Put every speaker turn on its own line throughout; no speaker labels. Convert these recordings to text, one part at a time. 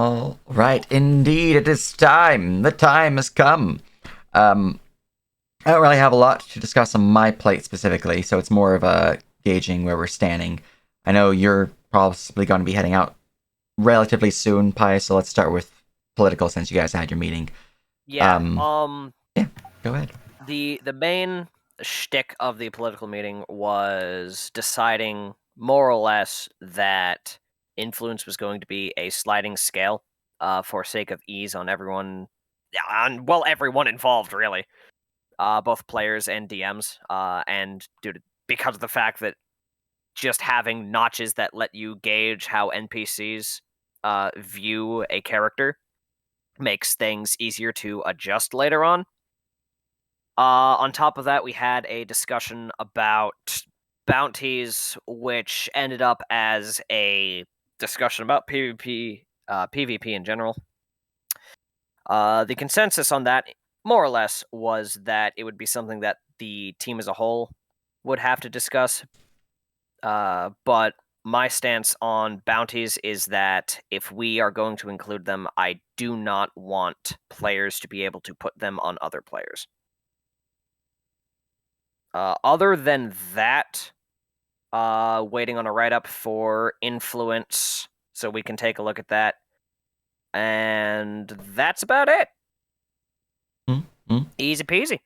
All right, indeed, it is time. The time has come. Um, I don't really have a lot to discuss on my plate specifically, so it's more of a gauging where we're standing. I know you're possibly going to be heading out relatively soon, Pi, so let's start with political since you guys had your meeting.
Yeah.
Um, yeah, go ahead.
The main shtick of the political meeting was deciding more or less that influence was going to be a sliding scale, for sake of ease on everyone, everyone involved really, both players and DMs, and because of the fact that just having notches that let you gauge how NPCs view a character makes things easier to adjust later on. On top of that, we had a discussion about bounties, which ended up as a discussion about PvP in general. The consensus on that, more or less, was that it would be something that the team as a whole would have to discuss. But my stance on bounties is that if we are going to include them, I do not want players to be able to put them on other players. Other than that, waiting on a write up for influence, so we can take a look at that. And that's about it.
Mm-hmm.
Easy peasy.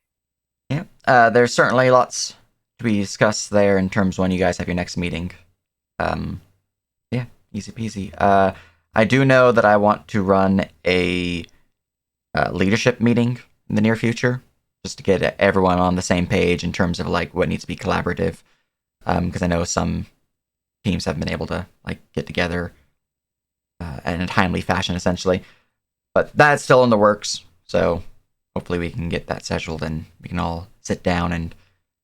Yeah, there's certainly lots to be discussed there in terms of when you guys have your next meeting. Um, yeah, easy peasy. I do know that I want to run a leadership meeting in the near future, just to get everyone on the same page in terms of like what needs to be collaborative. Because I know some teams have been able to like get together in a timely fashion, essentially, but that's still in the works. So hopefully we can get that scheduled and we can all sit down and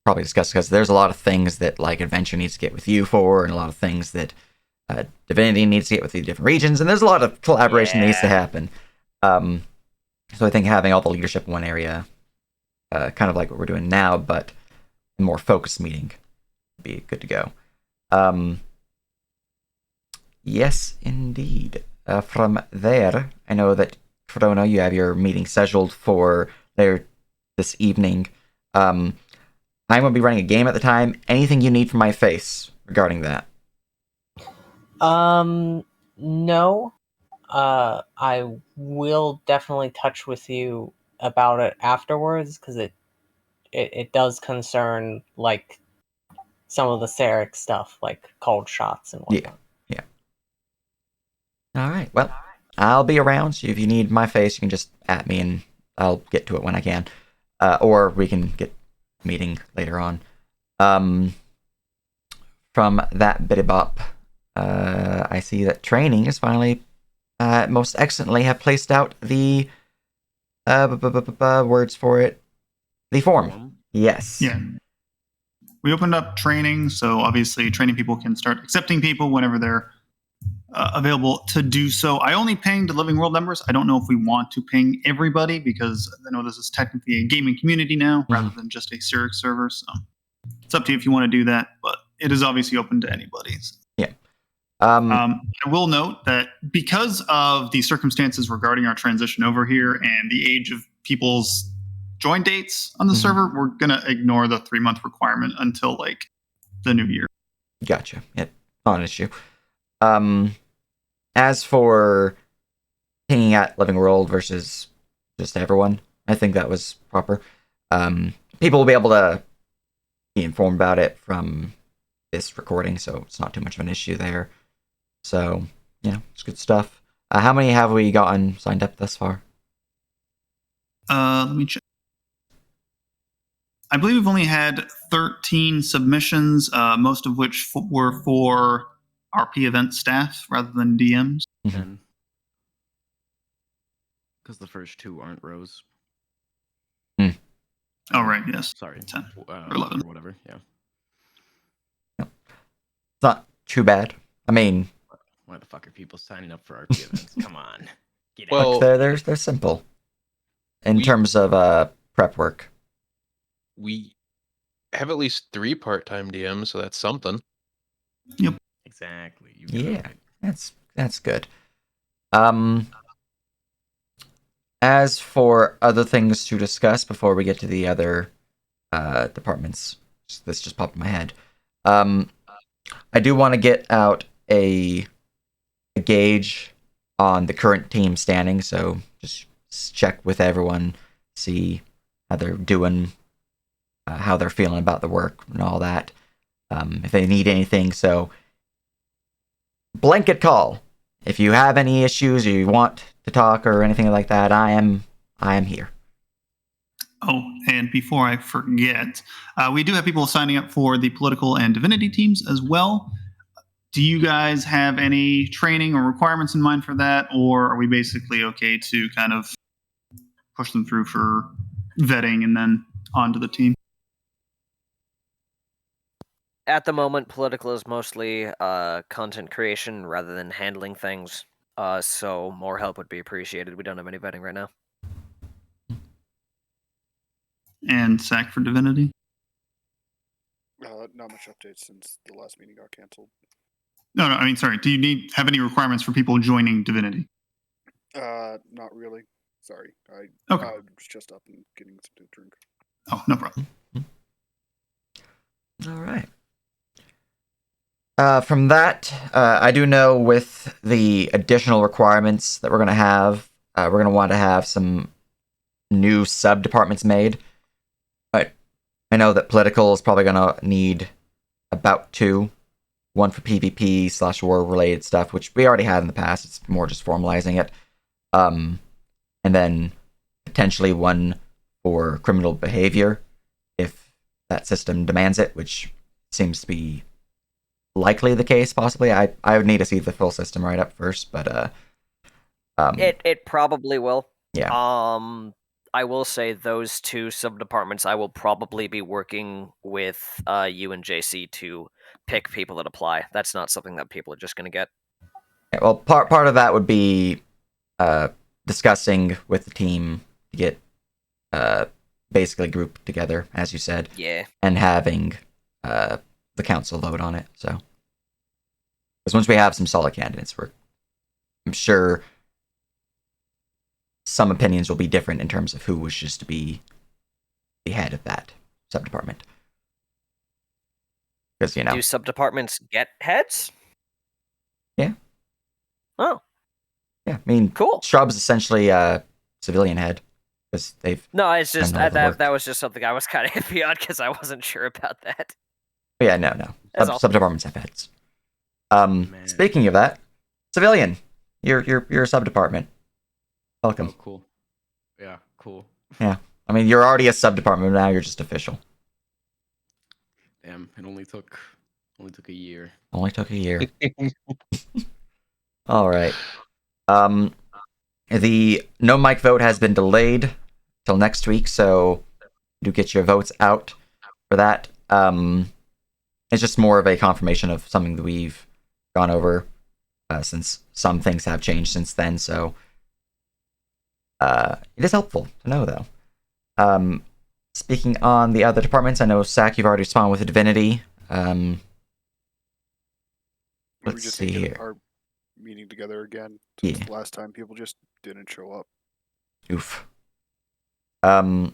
probably discuss because there's a lot of things that like Adventure needs to get with you for, and a lot of things that Divinity needs to get with the different regions, and there's a lot of collaboration that needs to happen. Um, so I think having all the leadership in one area, kind of like what we're doing now, but a more focused meeting, would be good to go. Yes, indeed. From there, I know that Corona, you have your meeting scheduled for there this evening. I'm going to be running a game at the time. Anything you need from my face regarding that?
No. I will definitely touch with you about it afterwards because it does concern like some of the Syrik stuff, like cold shots and
Yeah,
whatnot.
yeah. All right. Well, I'll be around. So if you need my face, you can just at me, and I'll get to it when I can. Or we can get meeting later on. Um, from that bitty bop, I see that training is finally most excellently have placed out the words for it. The form. Yes.
Yeah. We opened up training, so obviously training people can start accepting people whenever they're available to do so. I only pinged Living World members. I don't know if we want to ping everybody because I know this is technically a gaming community now rather than just a Syrik server. So it's up to you if you want to do that, but it is obviously open to anybody.
Yeah.
I will note that because of the circumstances regarding our transition over here and the age of people's join dates on the server, we're going to ignore the 3-month requirement until like the new year.
Gotcha. Yeah, not an issue. As for pinging at Living World versus just everyone, I think that was proper. People will be able to be informed about it from this recording, so it's not too much of an issue there. So, it's good stuff. How many have we gotten signed up thus far?
Let me check. I believe we've only had 13 submissions, most of which were for RP event staff rather than DMs.
10. Because the first 2 aren't rows.
Oh, right, yes.
Sorry.
10
or 11. Or whatever, yeah.
It's not too bad. I mean...
Why the fuck are people signing up for RP events? Come on.
Well, they're simple. In terms of prep work.
We have at least 3 part-time DMs, so that's something.
Yep.
Exactly.
Yeah, that's good. Um, as for other things to discuss before we get to the other departments, this just popped in my head. I do want to get out a gauge on the current team standing, so just check with everyone, see how they're doing, how they're feeling about the work and all that. If they need anything, so blanket call. If you have any issues or you want to talk or anything like that, I am here.
Oh, and before I forget, we do have people signing up for the political and divinity teams as well. Do you guys have any training or requirements in mind for that, or are we basically okay to kind of push them through for vetting and then onto the team?
At the moment, political is mostly content creation rather than handling things. So more help would be appreciated. We don't have any vetting right now.
And SAC for divinity?
Not much updates since the last meeting got canceled.
No, I mean, sorry. Do you have any requirements for people joining divinity?
Not really. Sorry. I was just up and getting something to drink.
Oh, no problem.
All right. From that, I do know with the additional requirements that we're going to have, we're going to want to have some new sub-departments made. But I know that political is probably going to need about 2. One for PvP/war-related stuff, which we already had in the past. It's more just formalizing it. And then potentially one for criminal behavior, if that system demands it, which seems to be likely the case, possibly. I would need to see the full system right up first, but
It probably will.
Yeah.
I will say those 2 sub-departments, I will probably be working with you and JC to pick people that apply. That's not something that people are just going to get.
Yeah, well, part of that would be discussing with the team to get basically grouped together, as you said.
Yeah.
And having the council vote on it. So, because once we have some solid candidates, I'm sure some opinions will be different in terms of who wishes to be the head of that sub-department. Because,
Do sub-departments get heads?
Yeah.
Oh.
Yeah, I mean,
cool.
Shrub's essentially a civilian head. Because they've...
No, it's just, that was just something I was kind of iffy on because I wasn't sure about that.
But yeah, no. Sub-departments have heads. Speaking of that, civilian, you're a sub-department. Welcome.
Oh, cool. Yeah, cool.
Yeah. I mean, you're already a sub-department, now you're just official.
Damn, it only took a year.
Only took a year. All right. The no mic vote has been delayed till next week, so do get your votes out for that. It's just more of a confirmation of something that we've gone over, since some things have changed since then, so it is helpful to know, though. Speaking on the other departments, I know, Sack, you've already responded with the Divinity. Let's see here.
Our meeting together again.
Yeah.
Last time people just didn't show up.
Oof. In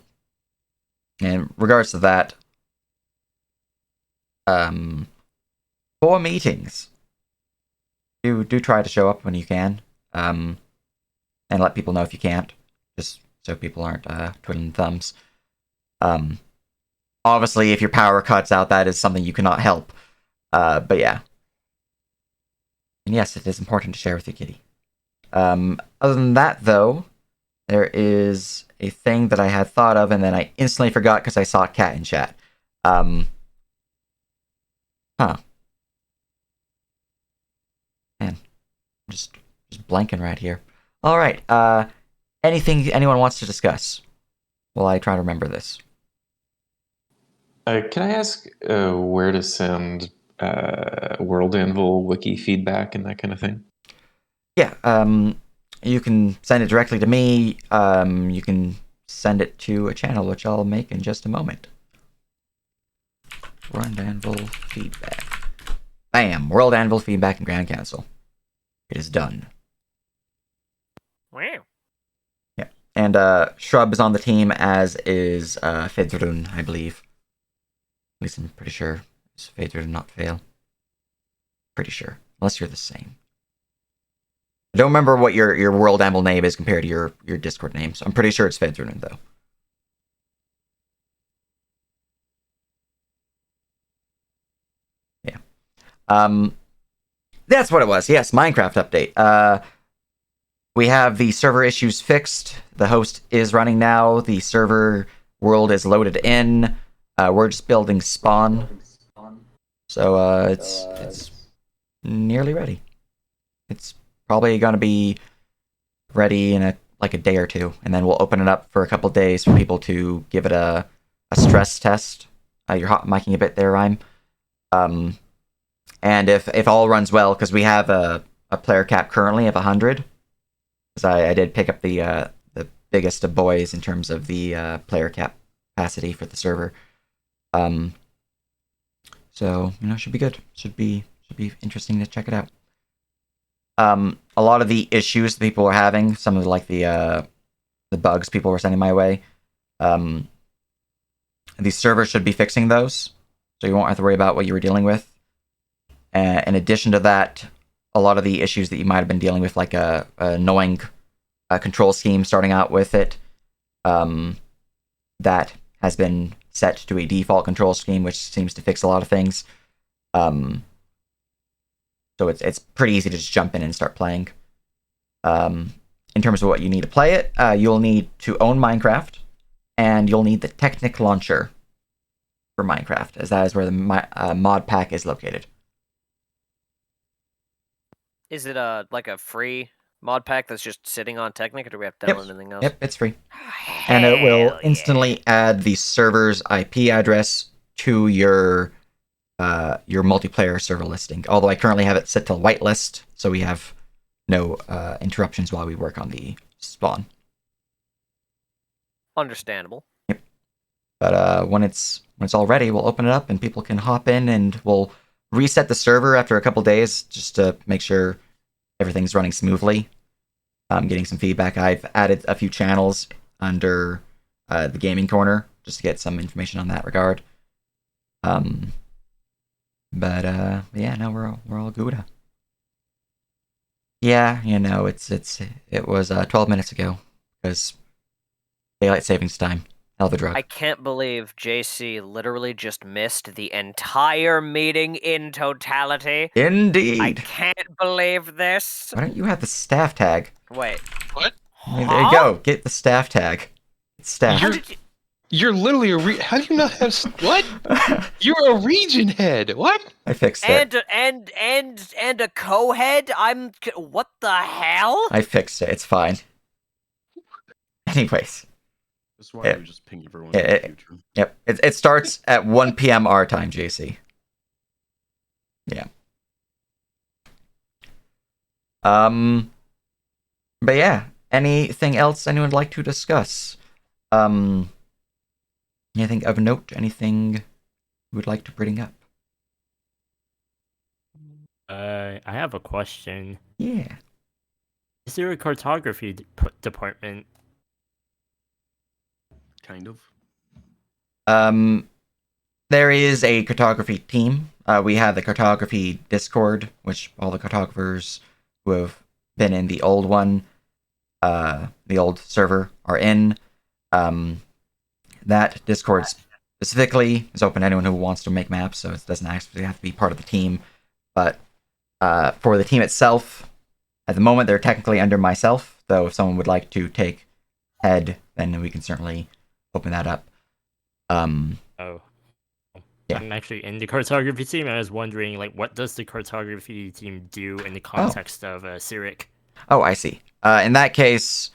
regards to that, 4 meetings. Do try to show up when you can, and let people know if you can't, just so people aren't twiddling thumbs. Obviously, if your power cuts out, that is something you cannot help. But yeah. And yes, it is important to share with your kitty. Other than that, though, there is a thing that I had thought of, and then I instantly forgot because I saw a cat in chat. Man, I'm just blanking right here. All right. Anything anyone wants to discuss? While I try to remember this.
Can I ask where to send World Anvil wiki feedback and that kind of thing?
Yeah. You can send it directly to me. You can send it to a channel, which I'll make in just a moment. World Anvil feedback. Bam! World Anvil feedback in Grand Council. It is done.
Wow.
Yeah. And Shrub is on the team, as is Fedrun, I believe. At least I'm pretty sure. Is Fedrun not fail? Pretty sure. Unless you're the same. I don't remember what your world amble name is compared to your Discord name, so I'm pretty sure it's Fedrun, though. Yeah. That's what it was. Yes, Minecraft update. We have the server issues fixed. The host is running now. The server world is loaded in. We're just building spawn. So it's nearly ready. It's probably gonna be ready in a day or two, and then we'll open it up for a couple days for people to give it a stress test. You're hot micing a bit there, Rhyme. And if all runs well, because we have a player cap currently of 100, because I did pick up the biggest of boys in terms of the player cap capacity for the server. So should be good. Should be interesting to check it out. A lot of the issues that people were having, some of the bugs people were sending my way, the server should be fixing those, so you won't have to worry about what you were dealing with. In addition to that, a lot of the issues that you might have been dealing with, like a annoying control scheme starting out with it, that has been set to a default control scheme, which seems to fix a lot of things. So it's pretty easy to just jump in and start playing. In terms of what you need to play it, you'll need to own Minecraft, and you'll need the Technic launcher for Minecraft, as that is where the mod pack is located.
Is it a free mod pack that's just sitting on Technic, or do we have to download anything else?
Yep, it's free. And it will instantly add the server's IP address to your multiplayer server listing. Although I currently have it set to whitelist, so we have no interruptions while we work on the spawn.
Understandable.
Yep. But when it's all ready, we'll open it up and people can hop in, and we'll reset the server after a couple days just to make sure everything's running smoothly. I'm getting some feedback. I've added a few channels under the gaming corner just to get some information on that regard. But yeah, no, we're all good. Yeah, it was 12 minutes ago because daylight savings time. Hell of a drug.
I can't believe JC literally just missed the entire meeting in totality.
Indeed.
I can't believe this.
Why don't you have the staff tag?
Wait.
What?
There you go. Get the staff tag. It's staff.
You're literally how do you not have what? You're a region head. What?
I fixed it.
And a co-head? What the hell?
I fixed it. It's fine. Anyways.
That's why we just ping everyone in the future.
Yep. It starts at 1 p.m. our time, JC. Yeah. But yeah, anything else anyone would like to discuss? Anything of note? Anything you would like to bring up?
I have a question.
Yeah.
Is there a cartography department?
Kind of.
There is a cartography team. We have the cartography Discord, which all the cartographers who have been in the old one, the old server, are in. That Discord specifically is open to anyone who wants to make maps, so it doesn't actually have to be part of the team. But for the team itself, at the moment, they're technically under myself, though if someone would like to take head, then we can certainly open that up. Yeah.
I'm actually in the cartography team. I was wondering, what does the cartography team do in the context of Syrik?
Oh, I see. In that case,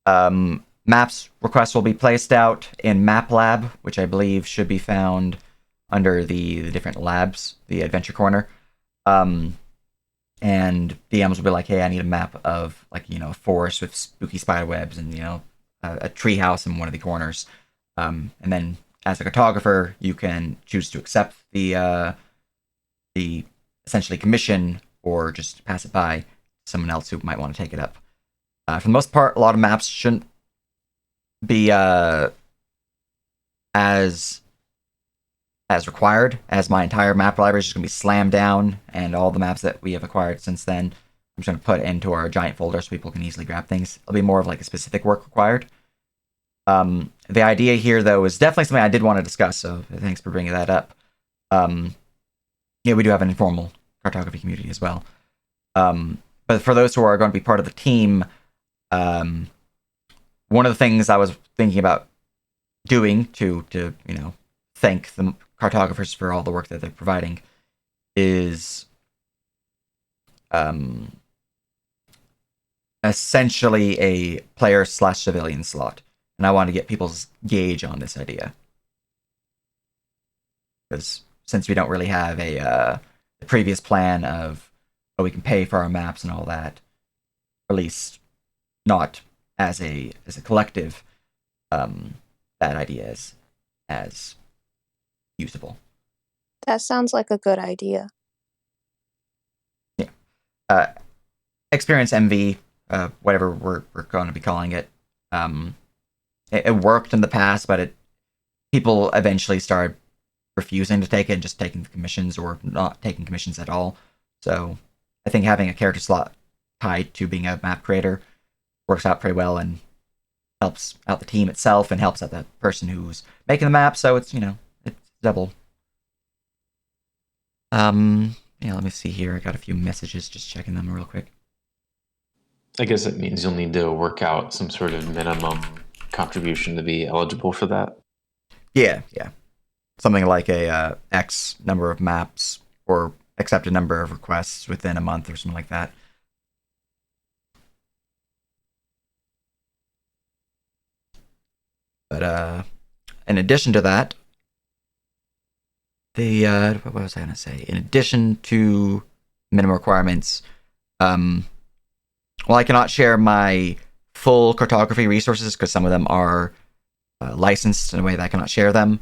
maps requests will be placed out in Map Lab, which I believe should be found under the different labs, the Adventure Corner. And DMs will be like, hey, I need a map of, a forest with spooky spider webs and, a tree house in one of the corners. And then as a cartographer, you can choose to accept the essentially commission or just pass it by someone else who might want to take it up. For the most part, a lot of maps shouldn't be as required, as my entire map library is just going to be slammed down, and all the maps that we have acquired since then, I'm just going to put into our giant folder so people can easily grab things. It'll be more of like a specific work required. The idea here, though, is definitely something I did want to discuss, so thanks for bringing that up. We do have an informal cartography community as well. But for those who are going to be part of the team, one of the things I was thinking about doing to thank the cartographers for all the work that they're providing is essentially a player/civilian slot. And I want to get people's gauge on this idea. Because since we don't really have a previous plan of, we can pay for our maps and all that, or at least not as a collective, that idea is as usable.
That sounds like a good idea.
Yeah. Experience MV, whatever we're going to be calling it. It worked in the past, but people eventually started refusing to take it and just taking the commissions or not taking commissions at all. So I think having a character slot tied to being a map creator works out pretty well and helps out the team itself and helps out the person who's making the map. So it's it's double. Let me see here. I got a few messages, just checking them real quick.
I guess it means you'll need to work out some sort of minimum contribution to be eligible for that.
Yeah. Something like a X number of maps or accept a number of requests within a month or something like that. But in addition to that, what was I going to say? In addition to minimum requirements, while I cannot share my full cartography resources because some of them are licensed in a way that I cannot share them,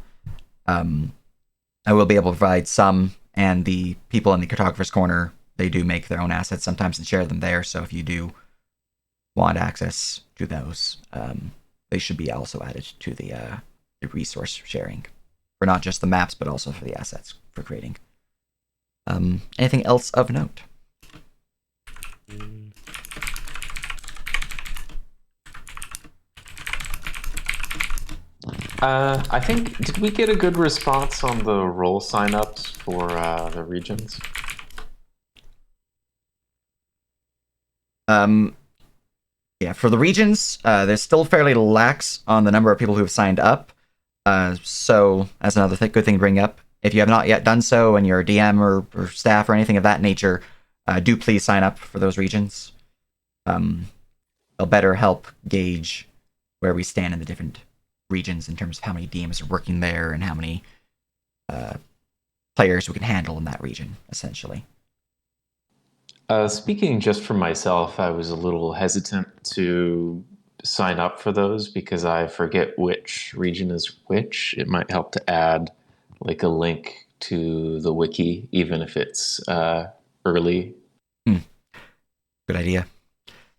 I will be able to provide some, and the people in the Cartographer's Corner, they do make their own assets sometimes and share them there, so if you do want access to those, they should be also added to the resource sharing, for not just the maps, but also for the assets for creating. Anything else of note?
I think, did we get a good response on the role signups for the regions?
Yeah, for the regions, there's still fairly lax on the number of people who have signed up. So, as another good thing to bring up, if you have not yet done so and you're a DM or staff or anything of that nature, do please sign up for those regions. They'll better help gauge where we stand in the different regions in terms of how many DMs are working there and how many players we can handle in that region, essentially.
Speaking just for myself, I was a little hesitant to sign up for those because I forget which region is which. It might help to add like a link to the wiki, even if it's early.
Good idea.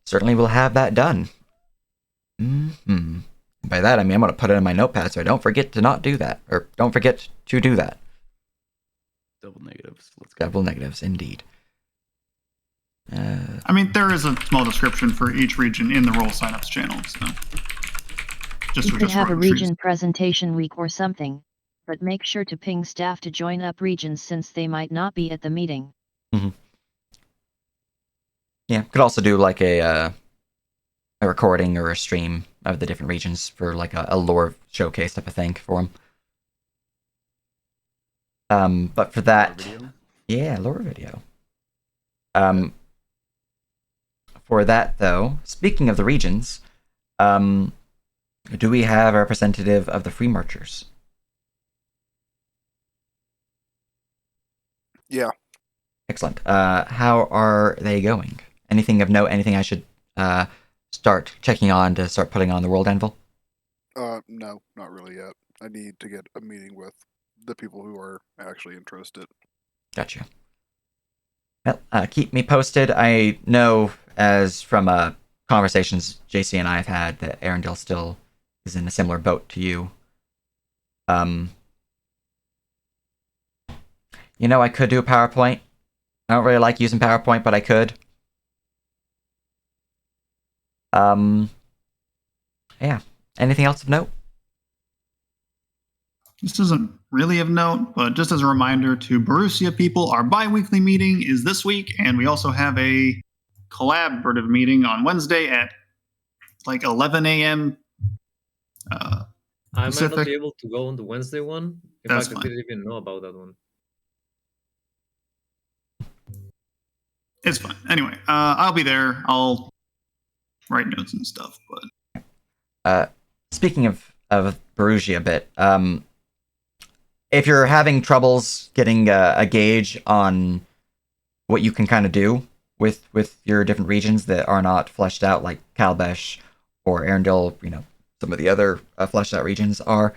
Certainly will have that done. By that, I mean I'm going to put it in my notepad so I don't forget to not do that, or don't forget to do that.
Double negatives. Let's
go. Double negatives, indeed.
I mean, there is a small description for each region in the role signups channel, so
you could have a region presentation week or something, but make sure to ping staff to join up regions since they might not be at the meeting.
Yeah, could also do like a recording or a stream of the different regions for like a lore showcase type of thing for them. But for that, lore video. For that though, speaking of the regions, do we have a representative of the Free Marchers?
Yeah.
Excellent. How are they going? Anything of note? Anything I should start checking on to start putting on the World Anvil?
No, not really yet. I need to get a meeting with the people who are actually interested.
Gotcha. Well, keep me posted. I know, as from conversations JC and I have had that Arendelle still is in a similar boat to you. You know, I could do a PowerPoint. I don't really like using PowerPoint, but I could. Yeah. Anything else of note?
This isn't really of note, but just as a reminder to Borussia people, our bi-weekly meeting is this week, and we also have a collaborative meeting on Wednesday at like 11 a.m.
I might not
Pacific.
be able to go on the Wednesday one. In
That's
fact, I
fine.
didn't even know about that one.
It's fine. Anyway, I'll be there. I'll write notes and stuff. But
speaking of Borussia a bit, if you're having troubles getting a gauge on what you can kind of do with your different regions that are not fleshed out, like Calabash or Arendelle, you know, some of the other fleshed out regions are,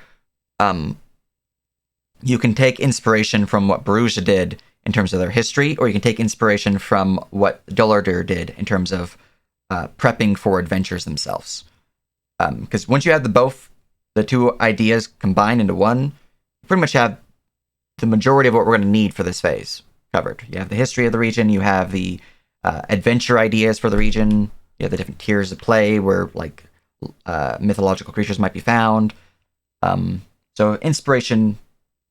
you can take inspiration from what Borussia did in terms of their history, or you can take inspiration from what Dullarder did in terms of prepping for adventures themselves. Because once you have the two ideas combined into one, you pretty much have the majority of what we're going to need for this phase covered. You have the history of the region, you have the adventure ideas for the region, you have the different tiers of play where like mythological creatures might be found. So inspiration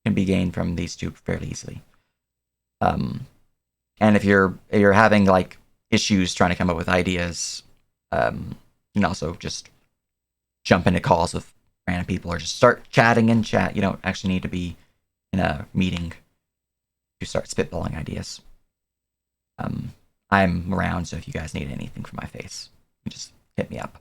can be gained from these two fairly easily. And if you're having like issues trying to come up with ideas, you can also just jump into calls with random people or just start chatting in chat. You don't actually need to be in a meeting to start spitballing ideas. I'm around, so if you guys need anything from my face, you just hit me up.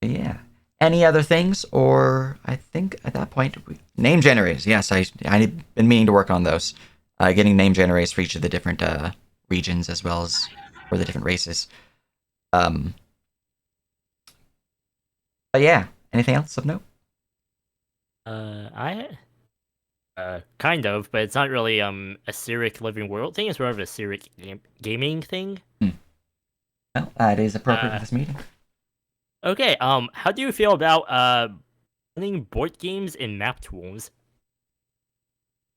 Yeah. Any other things? Or I think at that point, name generators. Yes, I've been meaning to work on those. Getting name generators for each of the different regions as well as for the different races. But yeah, anything else of note?
Kind of, but it's not really a Syrik Living World thing. It's more of a Syrik gaming thing.
Well, that is appropriate for this meeting.
Okay, how do you feel about running board games in map tools?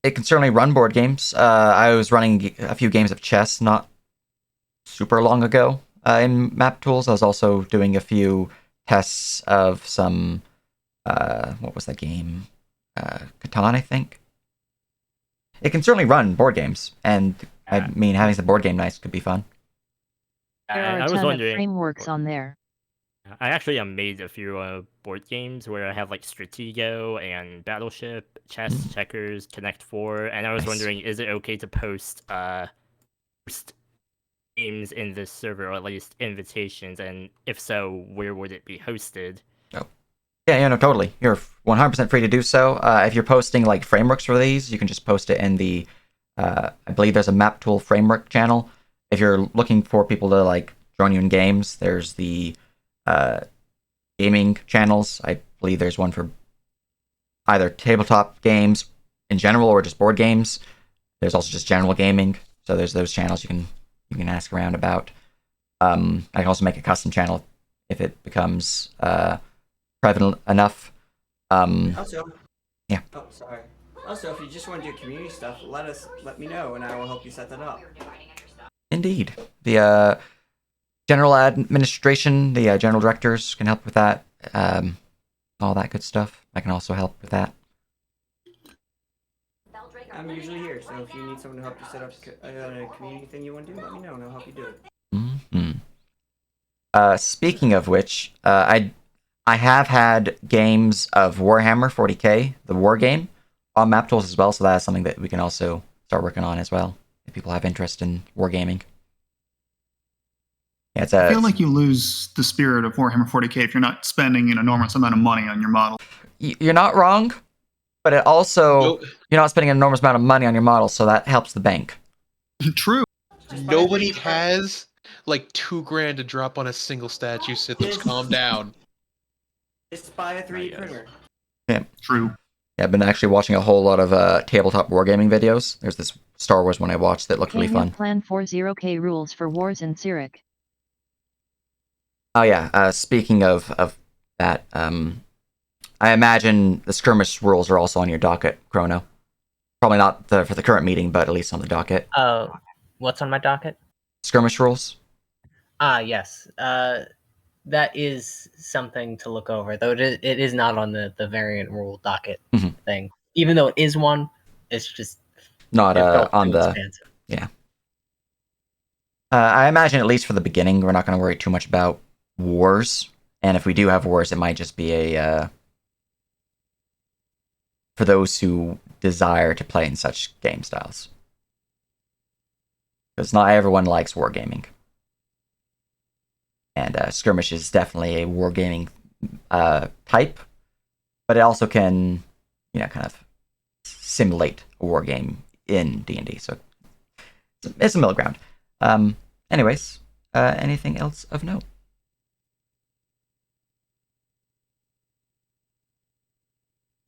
It can certainly run board games. I was running a few games of chess not super long ago in map tools. I was also doing a few tests of some what was that game? Catan, I think. It can certainly run board games, and I mean having some board game nights could be fun.
There are a ton of frameworks on there.
I actually made a few board games where I have like Stratego and Battleship, Chess, Checkers, Connect 4, and I was wondering, is it okay to post games in this server, or at least invitations, and if so, where would it be hosted?
Oh. Yeah, no, totally. You're 100% free to do so. If you're posting like frameworks for these, you can just post it in the, I believe there's a map tool framework channel. If you're looking for people to like join you in games, there's the gaming channels. I believe there's one for either tabletop games in general or just board games. There's also just general gaming. So there's those channels you can ask around about. I can also make a custom channel if it becomes private enough.
Also,
yeah.
Oh, sorry. Also, if you just want to do community stuff, let me know, and I will help you set that up.
Indeed, the general administration, the general directors can help with that. All that good stuff. I can also help with that.
I'm usually here, so if you need someone to help you set up a community thing you want to do, let me know, and I'll help you do it.
Mm-hmm. Speaking of which, I have had games of Warhammer 40k, the war game, on map tools as well, so that's something that we can also start working on as well, if people have interest in wargaming. Yeah,
I feel like you lose the spirit of Warhammer 40k if you're not spending an enormous amount of money on your model.
You're not wrong, but it also, you're not spending an enormous amount of money on your model, so that helps the bank.
True.
Nobody has like $2,000 to drop on a single statue. Sithos, calm down.
Just buy a 3D printer.
Yeah,
true.
Yeah, I've been actually watching a whole lot of tabletop wargaming videos. There's this Star Wars one I watched that looked really fun.
Plan 40k rules for wars in Syrik.
Oh yeah. Speaking of that, I imagine the skirmish rules are also on your docket, Chrono. Probably not for the current meeting, but at least on the docket.
Oh, what's on my docket?
Skirmish rules.
Ah, yes. That is something to look over, though it is not on the variant rule docket thing. Even though it is one, it's just
not
it felt
on
too
the
expansive.
Yeah. I imagine at least for the beginning, we're not going to worry too much about wars, and if we do have wars, it might just be a for those who desire to play in such game styles, because not everyone likes wargaming, and skirmish is definitely a wargaming type, but it also can, kind of simulate a war game in D&D. So it's a middle ground. Anyways, anything else of note?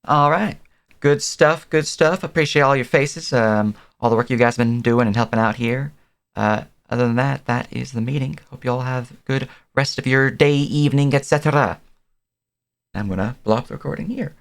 All right. Good stuff. Good stuff. Appreciate all your faces. All the work you guys have been doing and helping out here. Other than that, that is the meeting. Hope you all have a good rest of your day, evening, etc. I'm gonna block the recording here.